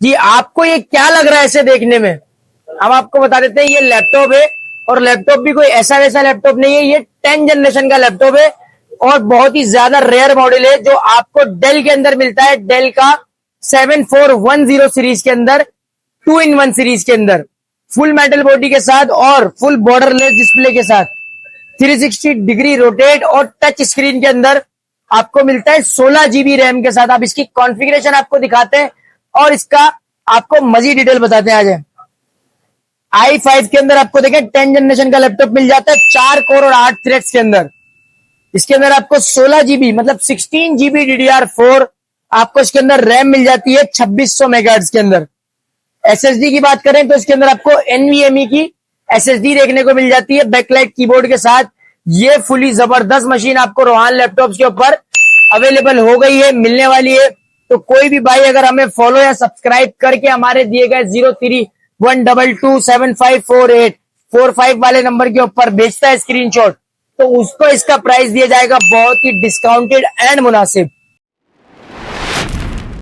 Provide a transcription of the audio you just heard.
कि आपको ये क्या लग रहा है ऐसे देखने में। हम आपको बता देते हैं ये लैपटॉप है, और लैपटॉप भी कोई ऐसा वैसा लैपटॉप नहीं है, ये 10 जनरेशन का लैपटॉप है और बहुत ही ज्यादा रेयर मॉडल है जो आपको डेल के अंदर मिलता है। डेल का 7410 सीरीज के अंदर, 2-in-1 सीरीज के अंदर, फुल मेटल बॉडी के साथ और फुल बॉर्डरलेस डिस्प्ले के साथ, 360 डिग्री रोटेट और टच स्क्रीन के अंदर आपको मिलता है 16 जीबी रैम के साथ। आप इसकी कॉन्फ़िगरेशन आपको दिखाते हैं और इसका आपको मजीद डिटेल बताते हैं। आज i5 के अंदर आपको देखें 10 जनरेशन का लैपटॉप मिल जाता है 4 कोर और 8 थ्रेड्स के अंदर। इसके अंदर आपको 16 जीबी मतलब 16 जीबी DDR4 आपको इसके अंदर रैम मिल जाती है 2600 मेगाहर्ट्ज के अंदर। SSD की बात करें तो इसके अंदर आपको NVMe की SSD देखने को मिल जाती है बैकलाइट कीबोर्ड के साथ। ये फुली जबरदस्त मशीन आपको रोहान लैपटॉप्स के ऊपर अवेलेबल हो गई है, मिलने वाली है। तो कोई भी भाई अगर हमें फॉलो या सब्सक्राइब करके हमारे दिए गए 0312275484 वाले नंबर के ऊपर भेजता है स्क्रीनशॉट, तो उसको इसका प्राइस दिया जाएगा बहुत ही डिस्काउंटेड एंड मुनासिब।